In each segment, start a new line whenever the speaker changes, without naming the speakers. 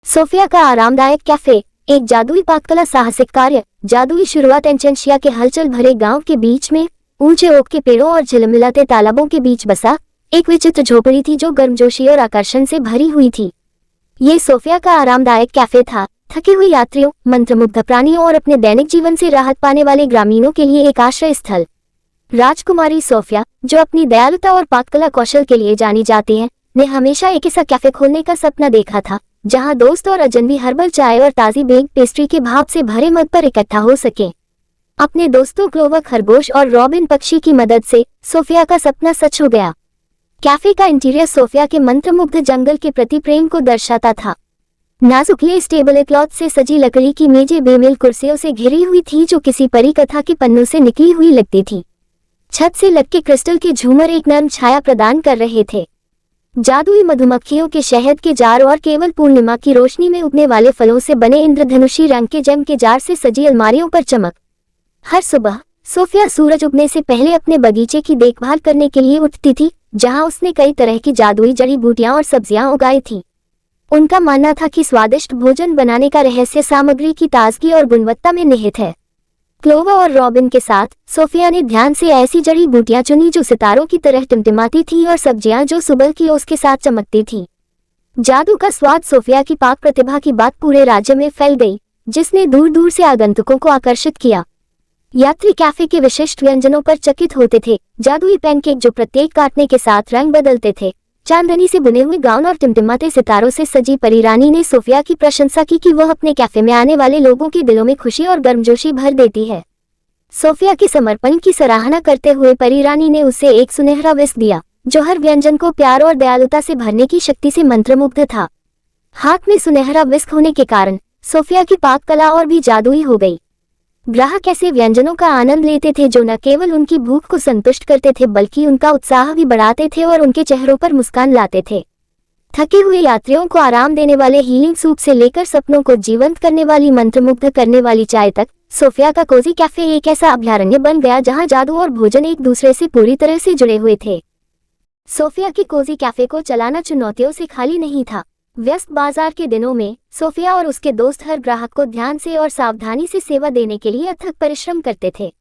Sophia का आरामदायक cafe, एक जादुई पाककला साहसिक कार्य। जादुई शुरुआत एंचेंशिया के हलचल भरे गांव के बीच में ऊंचे ओक के पेड़ों और झिलमिलाते तालाबों के बीच बसा एक विचित्र झोपड़ी थी जो गर्मजोशी और आकर्षण से भरी हुई थी। ये सोफिया का आरामदायक कैफे था, थके हुए यात्रियों, मंत्रमुग्ध प्राणियों और अपने दैनिक जीवन से राहत पाने वाले ग्रामीणों के लिए एक आश्रय स्थल। राजकुमारी सोफिया, जो अपनी दयालुता और पाककला कौशल के लिए जानी जाती है, ने हमेशा एक ऐसा कैफे खोलने का सपना देखा था जहां दोस्त और अजनबी हर्बल चाय और ताज़ी बेक पेस्ट्री के भाप से भरे मग पर इकट्ठा हो सके। अपने दोस्तों क्लोवर खरगोश और रॉबिन पक्षी की मदद से सोफिया का सपना सच हो गया। कैफे का इंटीरियर सोफिया के मंत्रमुग्ध जंगल के प्रति प्रेम को दर्शाता था। नाजुक लेस टेबल क्लॉथ से सजी लकड़ी की मेजें बेमेल कुर्सियों से घिरी हुई थी जो किसी परी कथा के पन्नों से निकली हुई लगती थी। छत से लटके क्रिस्टल के झूमर एक नर्म छाया प्रदान कर रहे थे। जादुई मधुमक्खियों के शहद के जार और केवल पूर्णिमा की रोशनी में उगने वाले फलों से बने इंद्रधनुषी रंग के जेम के जार से सजी अलमारियों पर चमक। हर सुबह सोफिया सूरज उगने से पहले अपने बगीचे की देखभाल करने के लिए उठती थी, जहां उसने कई तरह की जादुई जड़ी बूटियां और सब्जियां उगाई थी। उनका मानना था कि स्वादिष्ट भोजन बनाने का रहस्य सामग्री की ताजगी और गुणवत्ता में निहित है। क्लोवर और रॉबिन के साथ सोफिया ने ध्यान से ऐसी जड़ी बूटियां चुनी जो सितारों की तरह टिमटिमाती थी और सब्जियां जो सुबह की ओस के साथ चमकती थी। जादू का स्वाद सोफिया की पाक प्रतिभा की बात पूरे राज्य में फैल गई, जिसने दूर दूर से आगंतुकों को आकर्षित किया। यात्री कैफे के विशिष्ट व्यंजनों पर चकित होते थे। जादुई पैनकेक जो प्रत्येक काटने के साथ रंग बदलते थे, चांदनी से बुने हुए गाउन और टिमटिमाते सितारों से सजी परीरानी ने सोफिया की प्रशंसा की कि वह अपने कैफे में आने वाले लोगों के दिलों में खुशी और गर्मजोशी भर देती है। सोफिया के समर्पण की सराहना करते हुए परीरानी ने उसे एक सुनहरा विस्क दिया, जो हर व्यंजन को प्यार और दयालुता से भरने की शक्ति से मंत्रमुग्ध था। हाथ में सुनहरा विस्क होने के कारण सोफिया की पाक कला और भी जादुई हो गई। ग्राहक ऐसे व्यंजनों का आनंद लेते थे जो न केवल उनकी भूख को संतुष्ट करते थे बल्कि उनका उत्साह भी बढ़ाते थे और उनके चेहरों पर मुस्कान लाते थे। थके हुए यात्रियों को आराम देने वाले हीलिंग सूप से लेकर सपनों को जीवंत करने वाली मंत्रमुग्ध करने वाली चाय तक, सोफिया का कोजी कैफे एक ऐसा अभयारण्य बन गया जहां जादू और भोजन एक दूसरे से पूरी तरह से जुड़े हुए थे। सोफिया की कोजी कैफे को चलाना चुनौतियों से खाली नहीं था। व्यस्त बाजार के दिनों में सोफिया और उसके दोस्त हर ग्राहक को ध्यान से और सावधानी से सेवा देने के लिए अथक परिश्रम करते थे।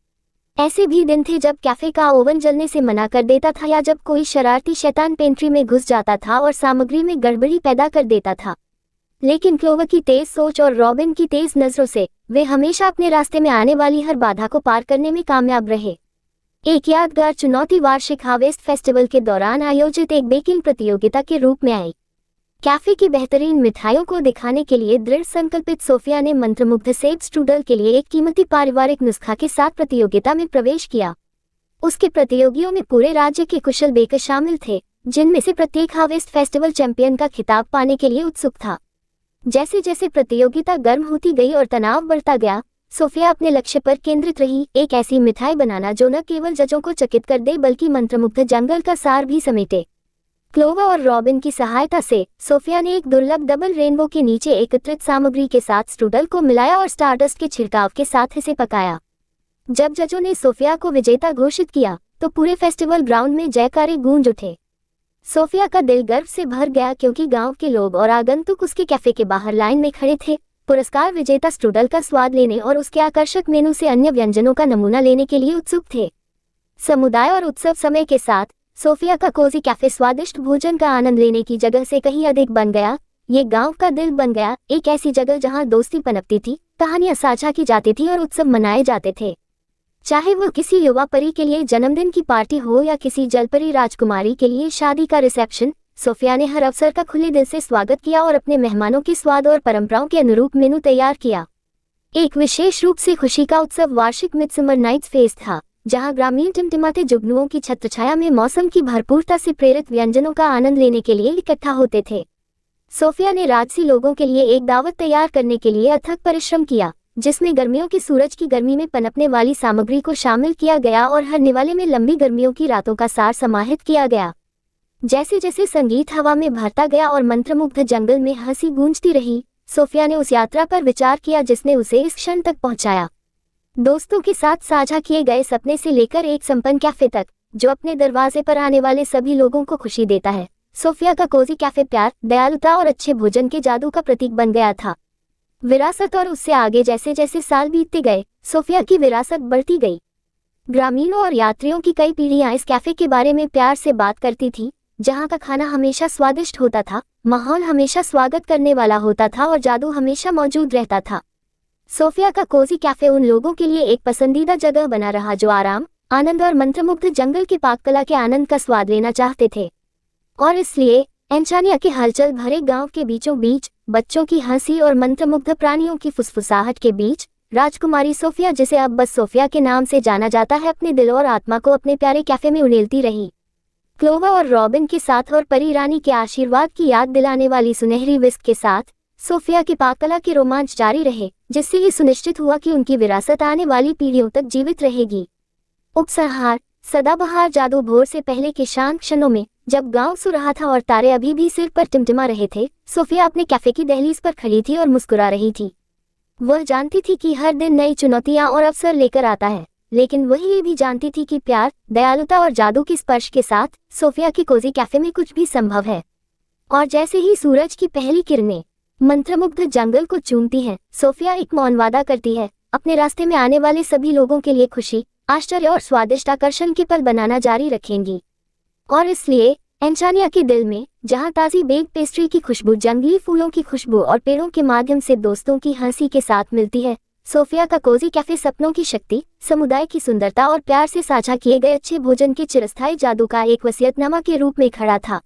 ऐसे भी दिन थे जब कैफे का ओवन जलने से मना कर देता था या जब कोई शरारती शैतान पेंट्री में घुस जाता था और सामग्री में गड़बड़ी पैदा कर देता था। लेकिन क्लोवर की तेज सोच और रॉबिन की तेज नजरों से वे हमेशा अपने रास्ते में आने वाली हर बाधा को पार करने में कामयाब रहे। एक यादगार चुनौती वार्षिक हार्वेस्ट फेस्टिवल के दौरान आयोजित एक बेकिंग प्रतियोगिता के रूप में आई। कैफे की बेहतरीन मिठाइयों को दिखाने के लिए दृढ़ संकल्पित सोफिया ने मंत्रमुग्ध सेब स्ट्रूडल के लिए एक कीमती पारिवारिक नुस्खा के साथ प्रतियोगिता में प्रवेश किया। उसके प्रतियोगियों में पूरे राज्य के कुशल बेकर शामिल थे, जिनमें से प्रत्येक हार्वेस्ट फेस्टिवल चैंपियन का खिताब पाने के लिए उत्सुक था। जैसे जैसे प्रतियोगिता गर्म होती गई और तनाव बढ़ता गया, सोफिया अपने लक्ष्य पर केंद्रित रही, एक ऐसी मिठाई बनाना जो न केवल जजों को चकित कर दे बल्कि मंत्रमुग्ध जंगल का सार भी समेटे। क्लोवर और रॉबिन की सहायता से सोफिया ने एक दुर्लभ डबल रेनबो के नीचे एकत्रित सामग्री के साथ स्ट्रूडल को मिलाया और स्टारडस्ट के छिड़काव के साथ इसे पकाया। जब जजों ने सोफिया को विजेता घोषित किया तो पूरे फेस्टिवल ग्राउंड में जयकारे गूंज उठे। सोफिया का दिल गर्व से भर गया क्योंकि गांव के लोग और आगंतुक उसके कैफे के बाहर लाइन में खड़े थे, पुरस्कार विजेता स्ट्रूडल का स्वाद लेने और उसके आकर्षक मेनू से अन्य व्यंजनों का नमूना लेने के लिए उत्सुक थे। समुदाय और उत्सव समय के साथ सोफिया का कोजी कैफे स्वादिष्ट भोजन का आनंद लेने की जगह से कहीं अधिक बन गया। ये गांव का दिल बन गया, एक ऐसी जगह जहां दोस्ती पनपती थी, कहानियां साझा की जाती थी और उत्सव मनाए जाते थे। चाहे वो किसी युवा परी के लिए जन्मदिन की पार्टी हो या किसी जलपरी राजकुमारी के लिए शादी का रिसेप्शन, सोफिया ने हर अवसर का खुले दिल से स्वागत किया और अपने मेहमानों के स्वाद और परंपराओं के अनुरूप मेनू तैयार किया। एक विशेष रूप से खुशी का उत्सव वार्षिक मिडसमर नाइट्स फेस्ट था, जहां ग्रामीण टिमटिमाते जुगनुओं की छत्रछाया में मौसम की भरपूरता से प्रेरित व्यंजनों का आनंद लेने के लिए इकट्ठा होते थे। सोफिया ने राजसी लोगों के लिए एक दावत तैयार करने के लिए अथक परिश्रम किया, जिसमें गर्मियों के सूरज की गर्मी में पनपने वाली सामग्री को शामिल किया गया और हर निवाले में लंबी गर्मियों की रातों का सार समाहित किया गया। जैसे जैसे संगीत हवा में भरता गया और मंत्रमुग्ध जंगल में हंसी गूंजती रही, सोफिया ने उस यात्रा पर विचार किया जिसने उसे इस क्षण तक पहुंचाया। दोस्तों के साथ साझा किए गए सपने से लेकर एक संपन्न कैफे तक, जो अपने दरवाजे पर आने वाले सभी लोगों को खुशी देता है, सोफिया का कोजी कैफे प्यार, दयालुता और अच्छे भोजन के जादू का प्रतीक बन गया था। विरासत और उससे आगे जैसे जैसे साल बीतते गए, सोफिया की विरासत बढ़ती गई। ग्रामीणों और यात्रियों की कई पीढ़ियां इस कैफे के बारे में प्यार से बात करती थी, जहां का खाना हमेशा स्वादिष्ट होता था, माहौल हमेशा स्वागत करने वाला होता था और जादू हमेशा मौजूद रहता था। सोफिया का कोजी कैफे उन लोगों के लिए एक पसंदीदा जगह बना रहा जो आराम, आनंद और मंत्रमुग्ध जंगल के पाककला के आनंद का स्वाद लेना चाहते थे। और इसलिए एंचानिया के हलचल भरे गांव के बीचों बीच, बच्चों की हंसी और मंत्रमुग्ध प्राणियों की फुसफुसाहट के बीच, राजकुमारी सोफिया, जिसे अब बस सोफिया के नाम से जाना जाता है, अपने दिल और आत्मा को अपने प्यारे कैफे में उड़ेलती रही। क्लोवा और रॉबिन के साथ और परी रानी के आशीर्वाद की याद दिलाने वाली सुनहरी विस्क के साथ सोफिया की पाककला के रोमांच जारी रहे, जिससे ये सुनिश्चित हुआ कि उनकी विरासत आने वाली पीढ़ियों तक जीवित रहेगी। उपसंहार, सदाबहार जादू। भोर से पहले के शांत क्षणों में, जब गांव सो रहा था और तारे अभी भी सिर पर टिमटिमा रहे थे, सोफिया अपने कैफे की दहलीज पर खड़ी थी और मुस्कुरा रही थी। वह जानती थी कि हर दिन नई चुनौतियां और अवसर लेकर आता है, लेकिन वह ये भी जानती थी कि प्यार, दयालुता और जादू के स्पर्श के साथ सोफिया की कोजी कैफे में कुछ भी संभव है। और जैसे ही सूरज की पहली किरणें मंत्रमुग्ध जंगल को चूमती हैं, सोफिया एक मौन वादा करती है, अपने रास्ते में आने वाले सभी लोगों के लिए खुशी, आश्चर्य और स्वादिष्ट आकर्षण के पल बनाना जारी रखेंगी। और इसलिए एंचानिया के दिल में, जहां ताज़ी बेक पेस्ट्री की खुशबू, जंगली फूलों की खुशबू और पेड़ों के माध्यम से दोस्तों की हंसी के साथ मिलती है, सोफिया का कोजी कैफे सपनों की शक्ति, समुदाय की सुंदरता और प्यार से साझा किए गए अच्छे भोजन के चिरस्थायी जादू का एक वसीयतनामा के रूप में खड़ा था।